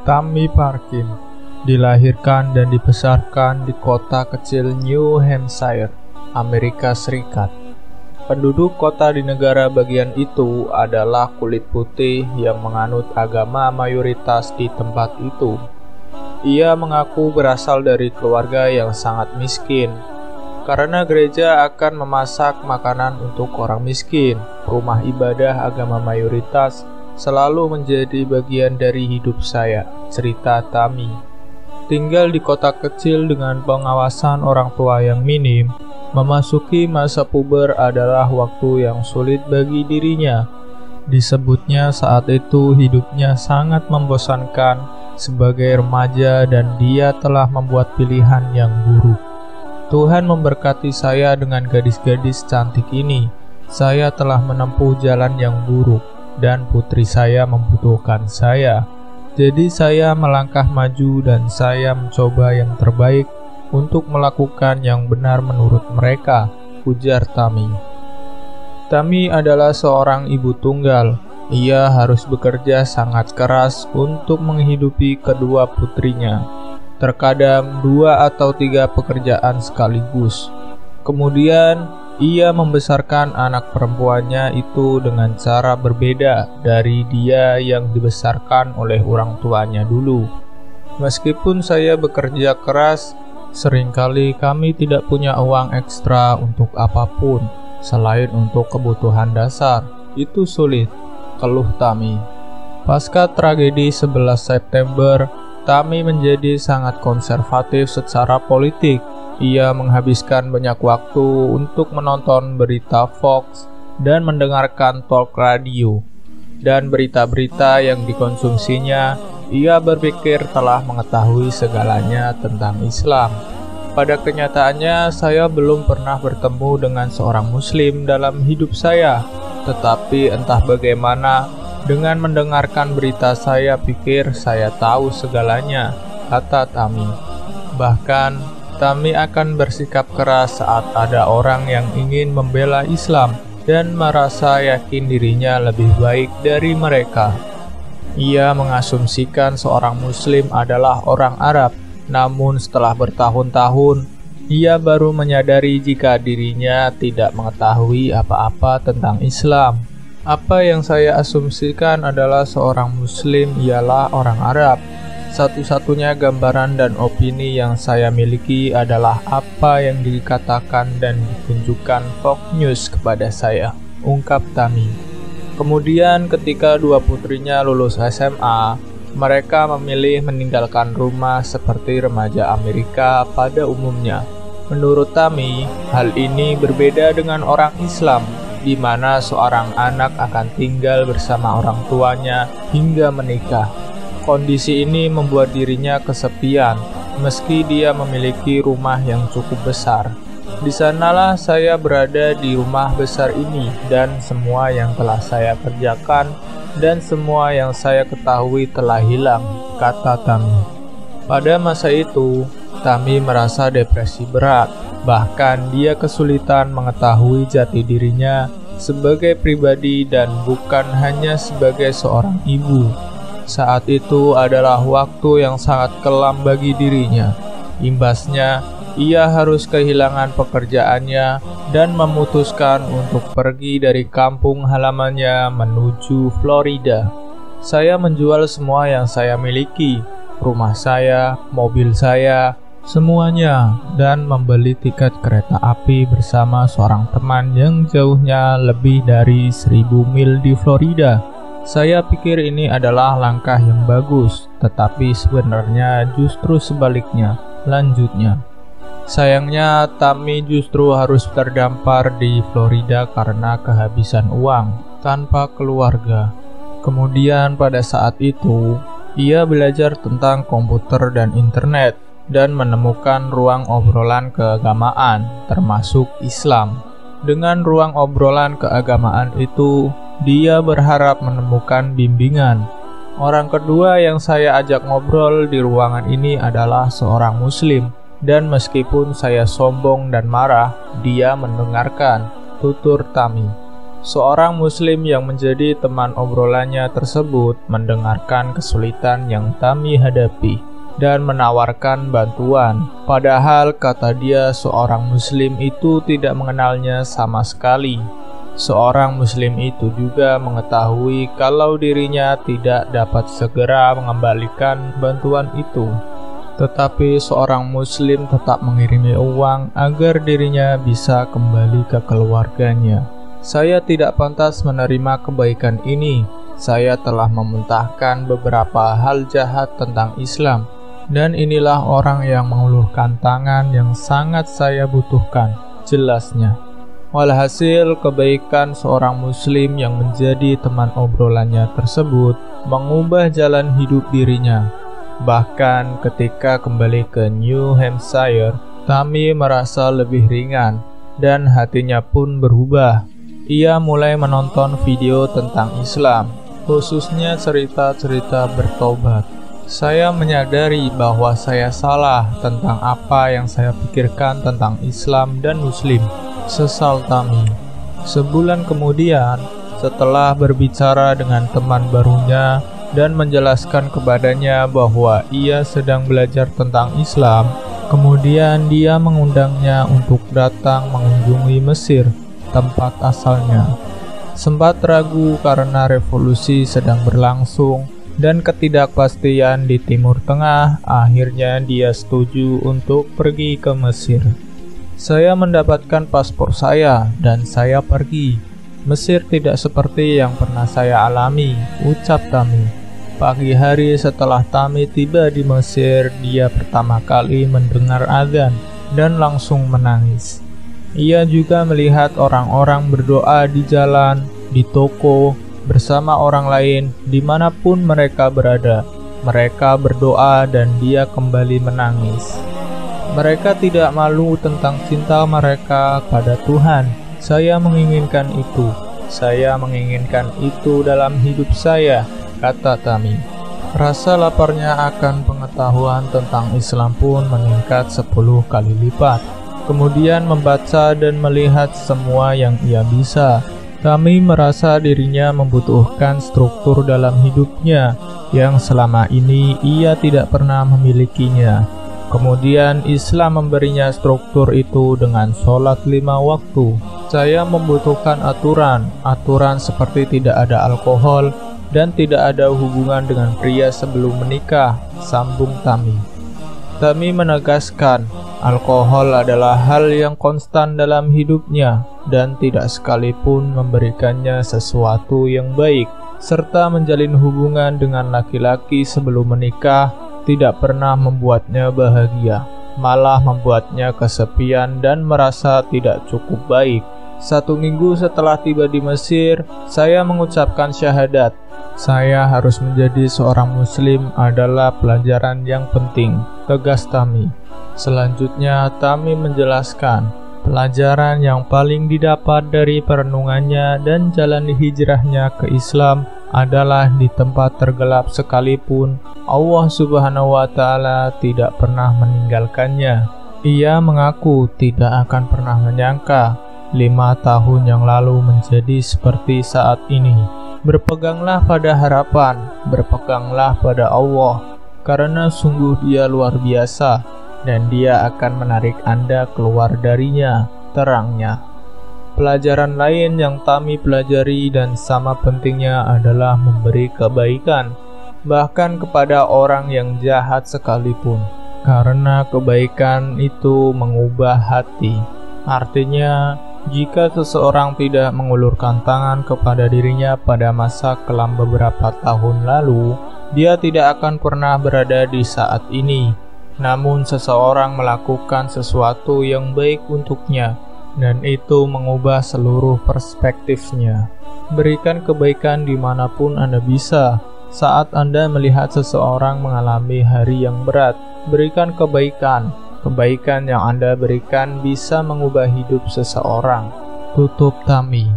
Tammy Parkin dilahirkan dan dibesarkan di kota kecil New Hampshire, Amerika Serikat. Penduduk kota di negara bagian itu adalah kulit putih yang menganut agama mayoritas di tempat itu. Ia mengaku berasal dari keluarga yang sangat miskin. Karena gereja akan memasak makanan untuk orang miskin, rumah ibadah agama mayoritas selalu menjadi bagian dari hidup saya, cerita Tammy. Tinggal di kota kecil dengan pengawasan orang tua yang minim, memasuki masa puber adalah waktu yang sulit bagi dirinya. Disebutnya saat itu hidupnya sangat membosankan sebagai remaja dan dia telah membuat pilihan yang buruk. Tuhan memberkati saya dengan gadis-gadis cantik ini. Saya telah menempuh jalan yang buruk dan putri saya membutuhkan saya. Jadi saya melangkah maju dan saya mencoba yang terbaik untuk melakukan yang benar menurut mereka, ujar Tammy. Tammy adalah seorang ibu tunggal. Ia harus bekerja sangat keras untuk menghidupi kedua putrinya. Terkadang 2 atau 3 pekerjaan sekaligus. Kemudian ia membesarkan anak perempuannya itu dengan cara berbeda dari dia yang dibesarkan oleh orang tuanya dulu. Meskipun saya bekerja keras, seringkali kami tidak punya uang ekstra untuk apapun selain untuk kebutuhan dasar. Itu sulit, keluh Tammy. Pasca tragedi 11 September, Tammy menjadi sangat konservatif secara politik. Ia menghabiskan banyak waktu untuk menonton berita Fox dan mendengarkan talk radio dan berita-berita yang dikonsumsinya. Ia berpikir telah mengetahui segalanya tentang Islam. Pada kenyataannya, saya belum pernah bertemu dengan seorang Muslim dalam hidup saya. Tetapi entah bagaimana, dengan mendengarkan berita saya pikir saya tahu segalanya, kata Tammy. Bahkan, Tammy akan bersikap keras saat ada orang yang ingin membela Islam dan merasa yakin dirinya lebih baik dari mereka. Ia mengasumsikan seorang Muslim adalah orang Arab, namun setelah bertahun-tahun, ia baru menyadari jika dirinya tidak mengetahui apa-apa tentang Islam. Apa yang saya asumsikan adalah seorang Muslim ialah orang Arab. Satu-satunya gambaran dan opini yang saya miliki adalah apa yang dikatakan dan ditunjukkan Fox News kepada saya, ungkap Tammy. Kemudian ketika 2 putrinya lulus SMA, mereka memilih meninggalkan rumah seperti remaja Amerika pada umumnya. Menurut Tammy, hal ini berbeda dengan orang Islam, di mana seorang anak akan tinggal bersama orang tuanya hingga menikah. Kondisi ini membuat dirinya kesepian, meski dia memiliki rumah yang cukup besar. Di sanalah saya berada di rumah besar ini, dan semua yang telah saya kerjakan dan semua yang saya ketahui telah hilang, kata Tammy. Pada masa itu, Tammy merasa depresi berat, bahkan dia kesulitan mengetahui jati dirinya sebagai pribadi dan bukan hanya sebagai seorang ibu. Saat itu adalah waktu yang sangat kelam bagi dirinya. Imbasnya, ia harus kehilangan pekerjaannya dan memutuskan untuk pergi dari kampung halamannya menuju Florida. Saya menjual semua yang saya miliki, rumah saya, mobil saya, semuanya, dan membeli tiket kereta api bersama seorang teman yang jauhnya lebih dari 1000 mil di Florida. Saya pikir ini adalah langkah yang bagus, tetapi sebenarnya justru sebaliknya, lanjutnya. Sayangnya, Tammy justru harus terdampar di Florida karena kehabisan uang, tanpa keluarga. Kemudian pada saat itu, ia belajar tentang komputer dan internet, dan menemukan ruang obrolan keagamaan, termasuk Islam. Dengan ruang obrolan keagamaan itu, dia berharap menemukan bimbingan. Orang kedua yang saya ajak ngobrol di ruangan ini adalah seorang Muslim, dan meskipun saya sombong dan marah, dia mendengarkan, tutur Tammy. Seorang muslim yang menjadi teman obrolannya tersebut mendengarkan kesulitan yang Tami hadapi dan menawarkan bantuan. Padahal kata dia seorang muslim itu tidak mengenalnya sama sekali. Seorang muslim itu juga mengetahui kalau dirinya tidak dapat segera mengembalikan bantuan itu. Tetapi seorang muslim tetap mengirimi uang agar dirinya bisa kembali ke keluarganya. Saya tidak pantas menerima kebaikan ini. Saya telah memuntahkan beberapa hal jahat tentang Islam, dan inilah orang yang mengulurkan tangan yang sangat saya butuhkan, jelasnya. Walhasil, kebaikan seorang muslim yang menjadi teman obrolannya tersebut mengubah jalan hidup dirinya. Bahkan ketika kembali ke New Hampshire, Tami merasa lebih ringan dan hatinya pun berubah. Ia mulai menonton video tentang Islam, khususnya cerita-cerita bertobat. Saya menyadari bahwa saya salah tentang apa yang saya pikirkan tentang Islam dan Muslim, sesal Tami. Sebulan kemudian, setelah berbicara dengan teman barunya dan menjelaskan kepadanya bahwa ia sedang belajar tentang Islam, kemudian dia mengundangnya untuk datang mengunjungi Mesir, tempat asalnya. Sempat ragu karena revolusi sedang berlangsung dan ketidakpastian di Timur Tengah, akhirnya dia setuju untuk pergi ke Mesir. Saya mendapatkan paspor saya dan saya pergi. Mesir tidak seperti yang pernah saya alami, ucap Tami. Pagi hari setelah Tami tiba di Mesir, dia pertama kali mendengar azan dan langsung menangis. Ia juga melihat orang-orang berdoa di jalan, di toko, bersama orang lain, dimanapun mereka berada. Mereka berdoa dan dia kembali menangis. Mereka tidak malu tentang cinta mereka pada Tuhan. Saya menginginkan itu. Saya menginginkan itu dalam hidup saya, kata Tami. Rasa laparnya akan pengetahuan tentang Islam pun meningkat 10 kali lipat. Kemudian membaca dan melihat semua yang ia bisa. Tami merasa dirinya membutuhkan struktur dalam hidupnya yang selama ini ia tidak pernah memilikinya. Kemudian Islam memberinya struktur itu dengan sholat 5 waktu. Saya membutuhkan aturan seperti tidak ada alkohol dan tidak ada hubungan dengan pria sebelum menikah, sambung Tami. Tami menegaskan, alkohol adalah hal yang konstan dalam hidupnya dan tidak sekalipun memberikannya sesuatu yang baik, serta menjalin hubungan dengan laki-laki sebelum menikah tidak pernah membuatnya bahagia, malah membuatnya kesepian dan merasa tidak cukup baik. 1 minggu setelah tiba di Mesir, saya mengucapkan syahadat. Saya harus menjadi seorang muslim adalah pelajaran yang penting, tegas Tami. Selanjutnya, Tami menjelaskan, pelajaran yang paling didapat dari perenungannya dan jalan hijrahnya ke Islam adalah di tempat tergelap sekalipun, Allah Subhanahu wa Ta'ala tidak pernah meninggalkannya. Ia mengaku tidak akan pernah menyangka 5 tahun yang lalu menjadi seperti saat ini. Berpeganglah pada harapan, berpeganglah pada Allah, karena sungguh Dia luar biasa, dan Dia akan menarik Anda keluar darinya, terangnya. Pelajaran lain yang Tami pelajari dan sama pentingnya adalah memberi kebaikan, bahkan kepada orang yang jahat sekalipun, karena kebaikan itu mengubah hati. Artinya, jika seseorang tidak mengulurkan tangan kepada dirinya pada masa kelam beberapa tahun lalu, dia tidak akan pernah berada di saat ini. Namun seseorang melakukan sesuatu yang baik untuknya, dan itu mengubah seluruh perspektifnya. Berikan kebaikan dimanapun Anda bisa. Saat Anda melihat seseorang mengalami hari yang berat, berikan kebaikan. Kebaikan yang Anda berikan bisa mengubah hidup seseorang, tutup Tami.